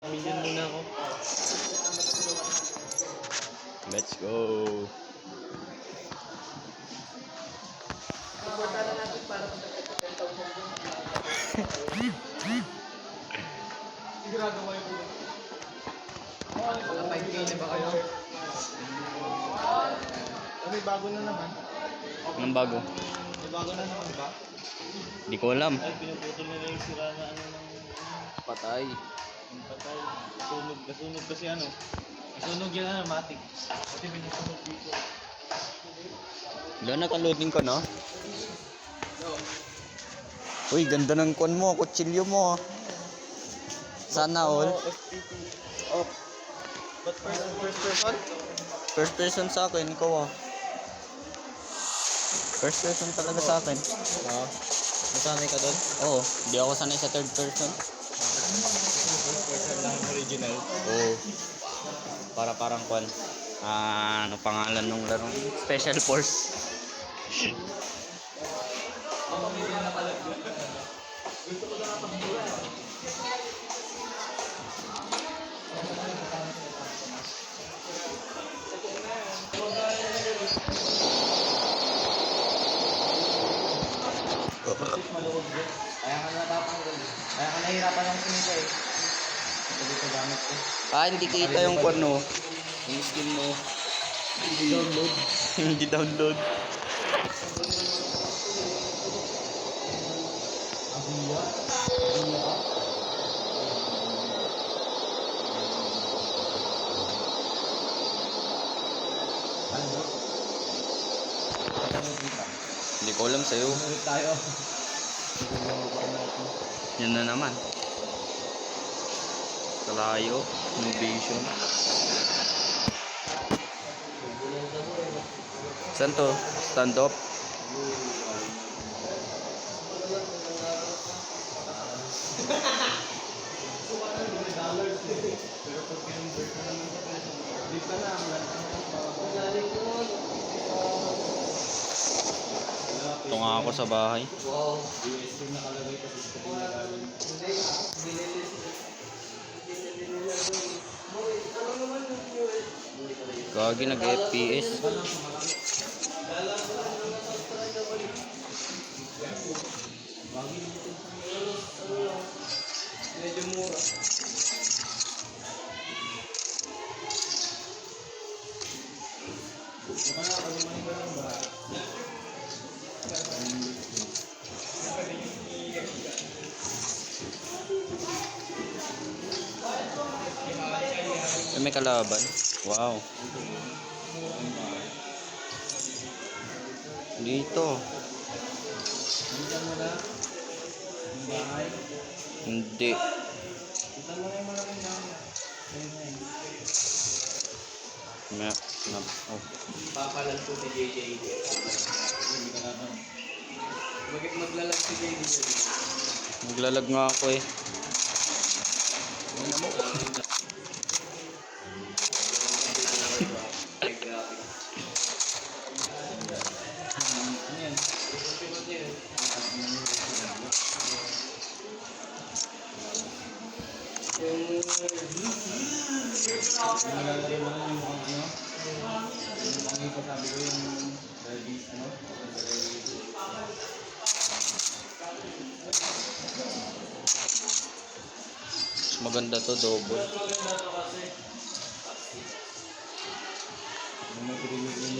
Million muna ako. Let's go. Suporta na natin para magkakita 10,000. Sigurado kayo po. Mga 5K na ba kayo? May bago na naman. Anong bago? May bago na naman ba? Di ko alam. Ay, pinuputol nila yung sira na ano ng Patay. yung patay. Nasunog kasi ano. Nasunog yan ano, matik. Kasi pinasunog dito. Wala naka-loading ka na? Uy, ganda ng kon mo, kutsilyo mo. Sana all. FPP. Oh. But first person? First person sa akin, ikaw ah. First person talaga sa akin. Nasanay ka doon? Oo, di ako sanay sa third person. First person lang original. Oo. Para parang kon. Ano pangalan nung larong? Special Force. Kaya ka natatanggal. Kaya ka nahihirapan ng sinita eh. Ito dito gamit ko. Hindi kita yung kon no. Yung skin mo. Hindi download. Hindi download. Abiya? Ano? Ano dito? Hindi ko alam sa'yo. Ulit tayo. Yan na naman. Kalayo. Innovation. Saan to? Stand up? Ito nga ako sa bahay. Wow. USB nakalagay kasi sa pinagaling. Gagi nag-FPS. Medyo mura. May kalaban. Wow. Dito. Kita mo na yung bahay. Hindi. Kita mo na yung malaking bahay. Oh. Papalag po si JJ. Hindi ka naman. Bakit maglalag si JJ? Maglalag nga ako eh. Ano yan? Nilalagay mo lang yung mukhang ano? Yung mukhang ito sabi ko yung diabetes ano? Mas maganda to, double. Yung may pwede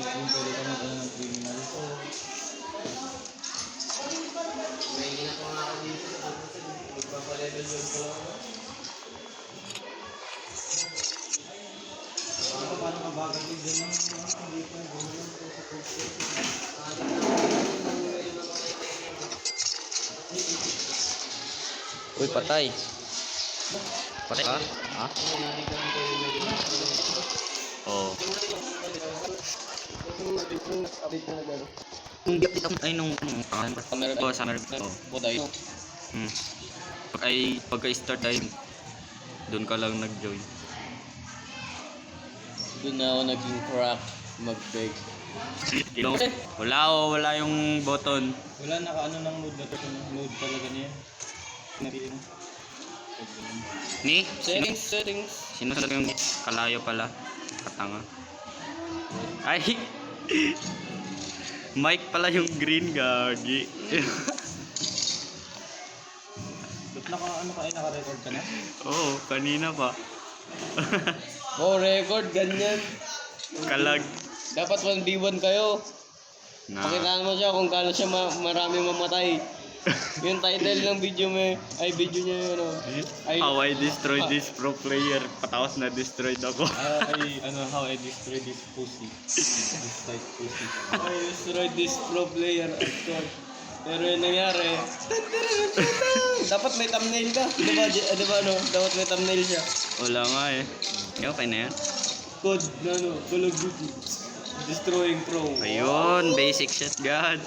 ka mag-ano ng criminal. May ginagawa nga ako dito. Magpapalevel yun ko lang. Paano mabagal din dyan yung hindi ko yung sa pulse. Uy, patay. Patay ka? Ha? Oo. Nung di ako ay nung summer ko. Buday. Pagka-start ay doon ka lang nag-join. Doon na ako naging crack mag-beg. Wala yung button. Wala naka-ano ng mood na to. Mood talaga niya. Ni? Settings. Sinusunod yung kalayo pala. Katanga. Ay! Mike pala yung green, gagi. Ba't naka-record ka na? Oo, kanina pa. Oh, record, ganyan. Kalag. Dapat 1v1 kayo. Na. Pakitaan mo siya kung gaano siya marami mamatay. Yung title ng video mo, ay video niya yun, ano. Ay, How I destroyed this pro player. Patawas na destroyed ako. How I destroy this pussy. This tight pussy. I destroyed this pro player. Pero yung nangyari, dapat may thumbnail ka. Diba, ano? Dapat may thumbnail siya. Wala nga eh. Okay na yan. Code na ano, Call of Duty. Destroying pro. Ayun, basic shot god.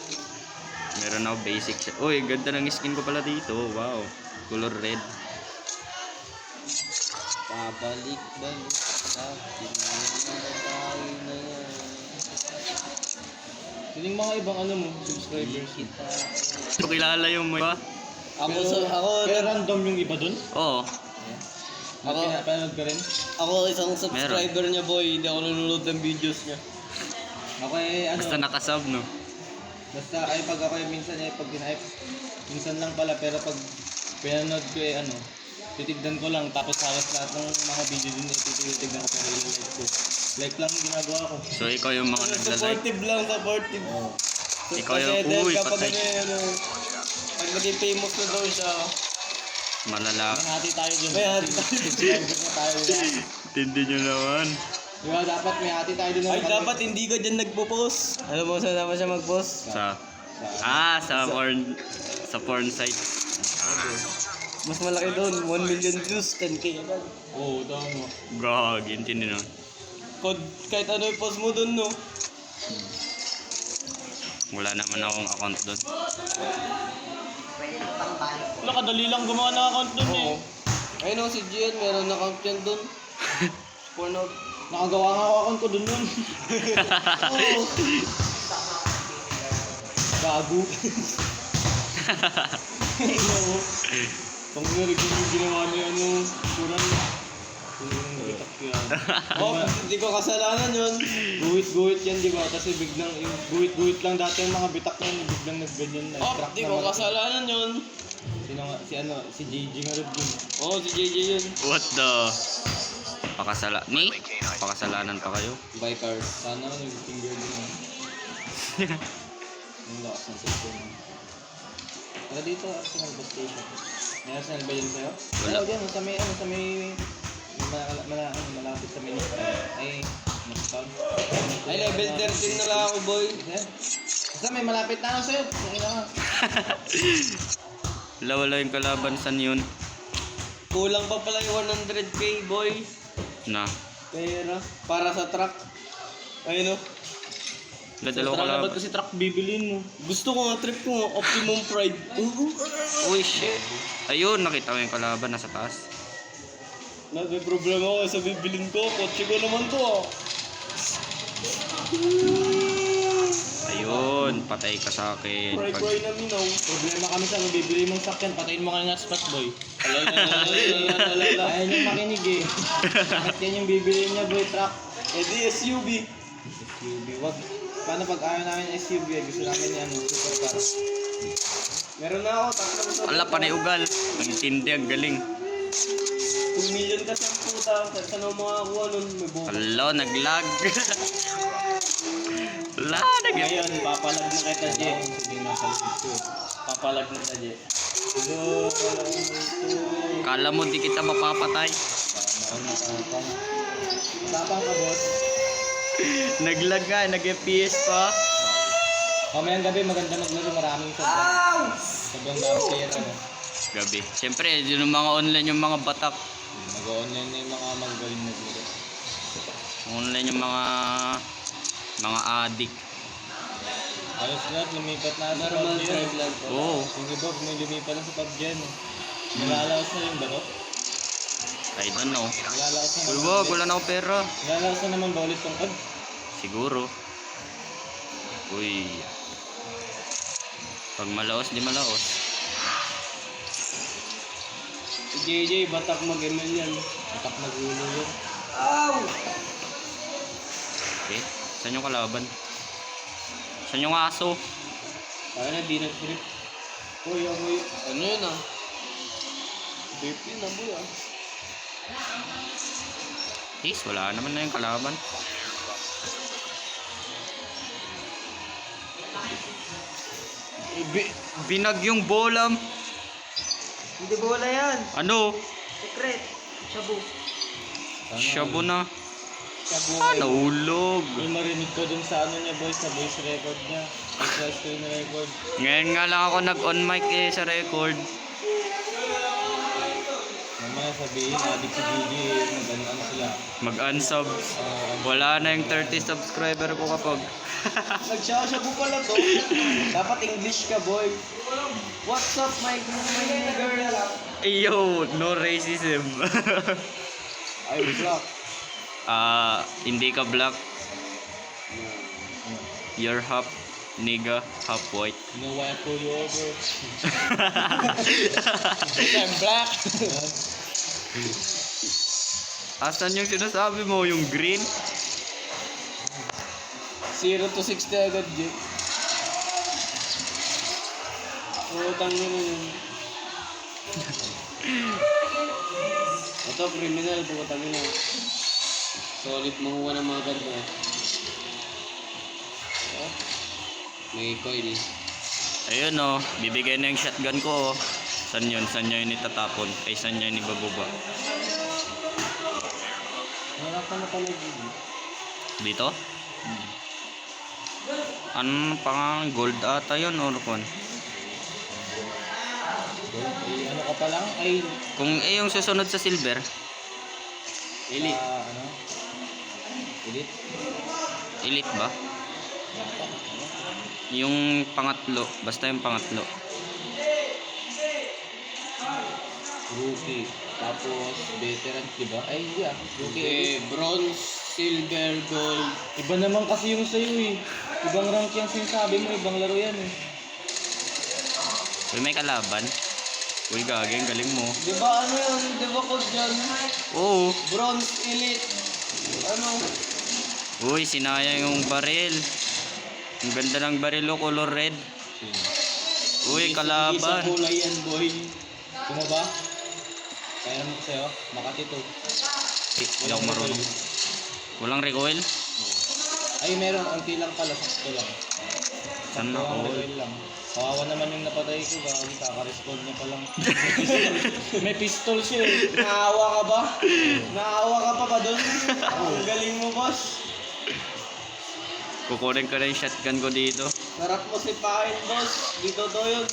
Meron ako basic shot. Uy, ganda ng skin ko pala dito. Wow. Color red. Pabalik-balik sa pinagkakain na yan. Sino yung mga ibang subscribers? Ito kilala yung mo ba? Pero random yung iba dun? Oo. Pinapanood ka rin? Ako isang subscriber niya, boy. Hindi ako nanonood ng videos niya. Ako Basta nakasub, no? Basta ay pag ako minsan pag pinaip, minsan lang pala, pero pag pinanood ko titignan ko lang, tapos halos lahat ng mga video din titignan ko, pero yung like ko. Like lang yung ginagawa ko. So ikaw yung mga nagla-like. Supportive lang, supportive. Oo. Ikaw yung, Kasi uy, kapag patay. pag naging famous na daw siya, Malala. May hati tayo dun. may hati tayo. Subscriber na tayo. Tindi nyo naman. Diba, dapat may hati tayo dun. Ay, dapat hindi ka dyan nagpo-post. Alam mo saan naman siya mag-post? Sa porn site. Mas malaki doon, 1 million views, 10k agad. Oo, tama. Gag, intindi nun. Kahit ano yung post mo doon, no? Wala naman akong account doon. Nakadali lang gumawa ng account dun Oo. Ayun o, si Gian, meron na account yan doon. Pornhub. Nakagawa nga ako account ko dun nun. Oo. Gago. Oo. Pang narinig yung ginawa niya kurang. Itak yan. Oh, hindi ko kasalanan yun. Guhit-guhit yan, di ba? Kasi biglang, yung guhit-guhit lang dati yung mga bitak na yun, biglang nagganyan na. Oh, Track hindi na ko malaki. kasalanan yun. Sino nga, si JJ nga rin yun. Oo, si JJ yun. What the? Pakasalanan pa kayo? By cars. Sana nga nag-finger din mo. Yung lakas ng cellphone mo. Tara dito, Arsenal bus station. May Arsenal ba yun sa'yo? Wala. Dyan, malapit sa ministry. Ay, town. Ay, level 13 na lang ako, boy. Basta may malapit na ako sa'yo. Pakina ka. Wala yung kalaban san yun. Kulang pa pala yung 100k, boy. Na. Pera. Para sa truck. Ayun o. Dalawa kalaban. Ba't kasi truck bibilin mo? Gusto ko nga, trip ko nga, Optimum Pride. Uy, shit. Ayun, nakita ko yung kalaban nasa taas. May problema ko sa bibilin ko. Kotse ko naman to ah. Ayun, patay ka sa akin. Fry na minaw. Problema kami sa bibili mong sakyan. Patayin mo ka nga spot boy. Alala. Ayaw niyong makinig eh. Bakit yan yung bibili niya boy truck? Eh di SUV. SUV. Wag. Paano pag ayaw namin yung SUV? Gusto namin yung supercar. Meron na ako, tatlong sa Ala, panay ugal. Ang tindi, ang galing. 2 million kasi ang puta. Saan ako makakuha nun? May buko. Hello, naglag. Wala, Ngayon, papalag na kita, Je. Sige na, kalipid ko. Papalag na kita, Je. Hello, wala ko ito. Kala mo di kita mapapatay. Paano na tapang? Tapang ka, boss. Naglag nga, nag-FPS pa. Mamayang gabi, maganda maglaro. Maraming sobrang. Sobrang dami player, ano. Gabi. Siyempre, yun yung mga online yung mga batak. Mag-online na yung mga magaling na guro. Online yung mga addict. Ayos lahat, lumipat na sa Normal PUBG. drive lang po. Oo. Yung iba, may lumipat na sa PUBG. Nalalaos na yung ba to? I don't know. Nalalaos na Uy, wag, wala na ako pera. Nalalaos na naman ba ulit tong ad? Siguro. Uy. Pag malaos, di malaos. JJ, batak mag-ML yan. Atak na gulo yun. Okay, saan yung kalaban? Saan yung aso? Kaya na, di nag-trip. Uy, amoy. Ano yun ah? Vape yun, amoy ah. Is, wala naman na yung kalaban. Binag yung bolam. Hindi bola yan. Ano? Secret. Shabu. Shabu na. Shabu. Ah, nahulog. Yung marinig ko dun sa ano niya boys, sa voice record niya. Sa screen record. Ngayon nga lang ako nag-on mic sa record. Mamaya sabihin, adik si Gigi, nag-ano sila. Mag-unsub. Wala na yung 30 subscriber ko kapag. Nagshabu pala to. Dapat English ka, boy. What's up, my girl? Yo, no racism. I'm black. Hindi ka black. You're half nigga, half white. You know why I pull you over? I'm black. Asan yung sinasabi mo? Yung green? 0 to 60 agad, Jake. Utang nyo na yun. Ito, criminal, bukatang nyo na. Solid mahuwa ng mga ganda. Oh, may coil. Ayun oh, bibigay na yung shotgun ko oh. Saan yun? Saan nyo yun itatapon? Ay, saan nyo yun ibababa? Wala ka na pala, Gigi. Dito? Ano pa nga? Gold ata yun or kon? Ano ka pa lang? Ay, Kung yung susunod sa silver, Elite. ano? Elite? elite ba? Yung pangatlo, basta yung pangatlo. Rookie. Tapos, veteran, di ba? Ay, hindi ah. Rookie. Okay, bronze, silver, gold. Iba naman kasi yung sa'yo eh. Ibang rank yung sinasabi mo, ibang laro yan eh. Uy, may kalaban. Uy, gageng, galing mo. Di ba ano yun? Di ba code dyan? Oo. Bronze, elite. Ano? Uy, sinayang yung baril. Ang ganda ng baril oh, color red. Uy, Hindi kalaban. sa kulay yan, boy. Kung ba? Kaya naman ko sa'yo, Makati to. Hindi ako marunong. Walang recoil? Ay, meron. Unti lang pala, sakto lang. Saan na Sakto all? lang, lang. Kawawa naman yung napatay ko, bakit kaka-respond niya pa lang. May pistol siya eh. Naawa ka ba? Naawa ka pa ba doon? Ang galing mo, boss. Kukunin ko na yung shotgun ko dito. Sarap mo sipahin, boss. Dito to yun.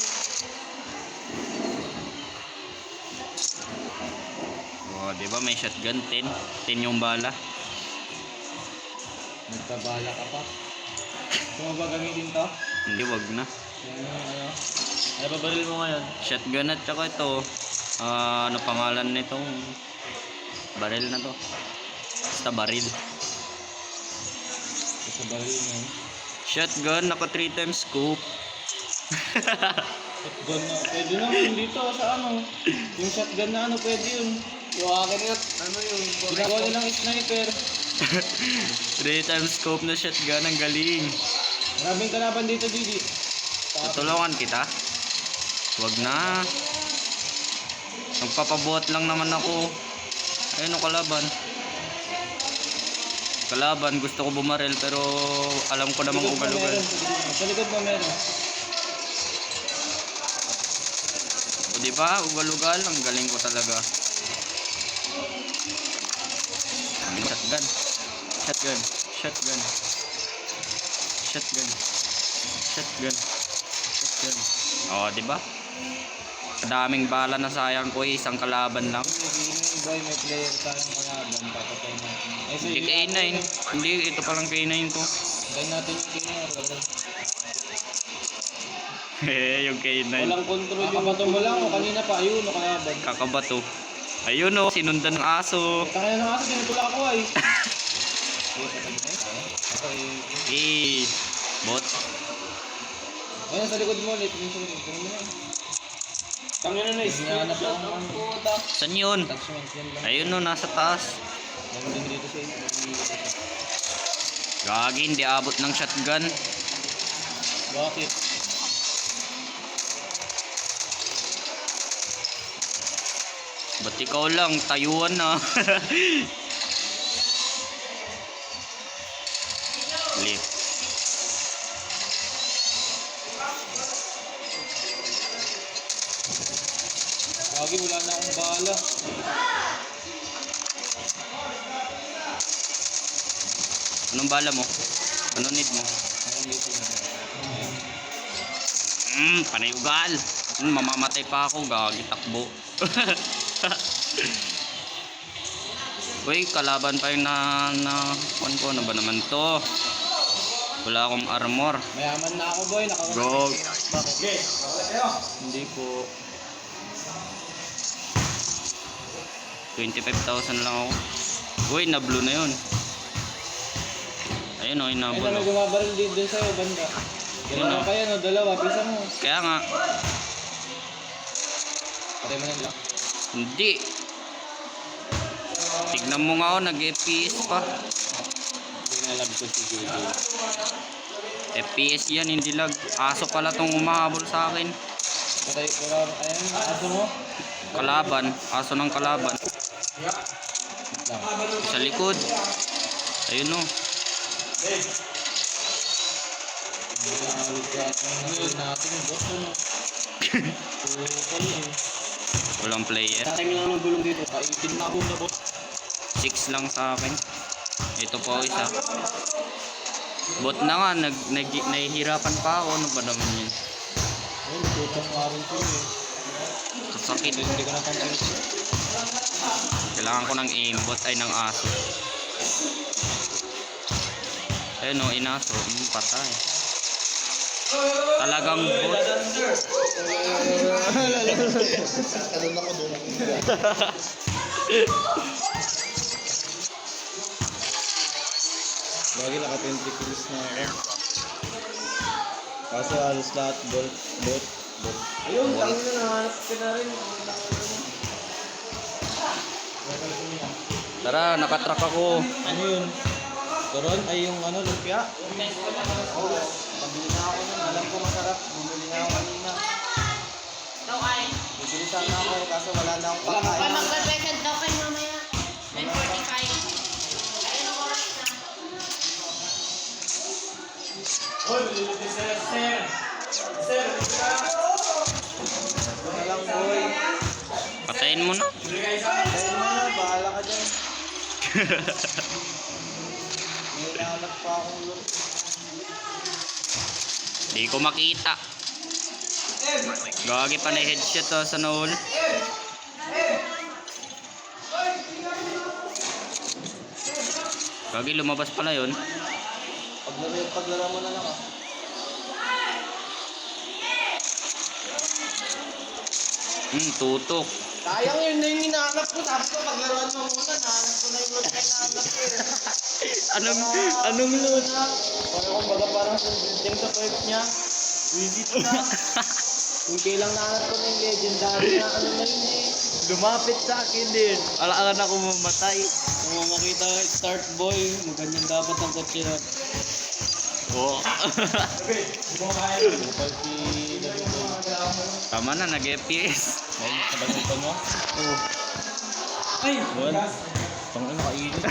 Oh, di ba may shotgun 10? 10 yung bala. Nagkabala ka pa. Kung ba gamitin to? Hindi, wag na. Yung ano? Ano ba baril mo ngayon? Shotgun at saka ito. Ano pangalan nitong baril na to? Basta baril. Sa baril mo. Shotgun, naka 3 times scope. Shotgun na. Pwede naman dito sa ano. Yung shotgun na ano, pwede yun. Yung akin nga, ano yung... Ginagawa nilang sniper. 3 times scope na shotgun, ang galing. Maraming kalaban dito, Gigi. Tutulungan kita? Wag na. Magpapabuhat lang naman ako. Ayun ang kalaban. Kalaban, gusto ko bumaril pero alam ko namang ugal-ugal. Sa likod mo meron. O diba, ugal-ugal, ang galing ko talaga. Shotgun. Shotgun. Shotgun. Shotgun. Shotgun. Shotgun. O, diba? Kadaming bala na sayang ko isang kalaban lang. Boy, may player tayong kalaban. Papatay natin. Ay, so, Hindi K9. Hindi, ito palang K9 ko. Tayo natin yung kina. Yung K9. Walang control yung... Kakabato mo lang o kanina pa. Ayun, o kalaban. Kakabato. Ayun o, sinundan ng aso. Tangina ng aso, tinutula ako ay. Bot. Ayun, sa likod mo ulit. Yung sa likod mo na. Tangina na Hinahanap lang ang puta. Saan yun? attachment yan lang. Ayun no, nasa taas. Meron din dito sa inyo. Gagi, hindi abot ng shotgun. Bakit? Ba't ikaw lang? Tayuan na. Lift. Lagi wala na akong bala. Anong bala mo? Ano need mo? Meron dito na. Panay ugal. Mamamatay pa ako. Gagi, takbo. Uy, kalaban pa yung kuwan ko. Ano ba naman to? Wala akong armor. Mayaman na ako boy. Bro. Bakit? Hindi po. 25,000 lang ako. Uy, na-blue na yun. Ayun o, Ay na inabol may ako. gumabaril dito sa'yo banda. Yun, Dalawa oh. pa yan o, dalawa. Pisa mo. Kaya nga, Patay mo na lang. hindi. Tignan mo nga ako, nag-FPS pa. Hindi na alam ko si Gigi. FPS yan, hindi lag. Aso pala tong umahabol sa akin. Patay ko lang. Ayun, aso mo. Kalaban, aso ng kalaban. Lang. Sa likod. Ayun o. Nakaligrat ng natin. Boss mo. Putol eh. Walang player. Tatay lang ng gulong dito. Kaitin na ako na boss. 6 lang sa akin. Ito po isa. Bot na nga, nahihirapan pa ako. Ano ba naman yun? Ayun, tutong nga rin ko eh. Sakit. Hindi ko na pang Kailangan ko ng aimbot ay ng aso. Ayun o, inaso. Patay. Talagang bot. Talon ako doon. Lagi naka 20 kills na ako. Kasi halos lahat bot. Ayun, tangina na nahanap ka na rin. Tara, nakatrack ako. Ano yun? Turon? Ay yung ano, lumpia? Oo. Pabili na ako nun. Alam ko masarap. Bumili na ako kanina. Bibili sana ako kaso wala na akong pakain. Mag-present daw kayo mamaya. 9:45. Ayun ang oras na. Wala lang boy. Patayin mo na. Ayun mo na, bahala ka dyan. May hinahanap pa akong loot. Di ko makita. Gagi pa na headshot to sa nool. Gagi, lumabas pala yun. Paglaro mo na lang ah. Tutok. Sayang yun na yung hinahanap ko. Sabi ko paglaruan mo muna. Nahanap ko na yung loot na hinahanap ko eh. Anong loot? Parang kumbaga parang yung sa point niya. Visit na. Kung kailang nahanap ko na yung legendary na ano na yun eh. Lumapit sa akin din. Alaan ako mamatay. Kung makita start boy, maganyan dapat ang kotse na. Oo. Bukal si Tama na, nag-FPS. Ay, kabasipan mo? Ay! Well, tangin nakainit.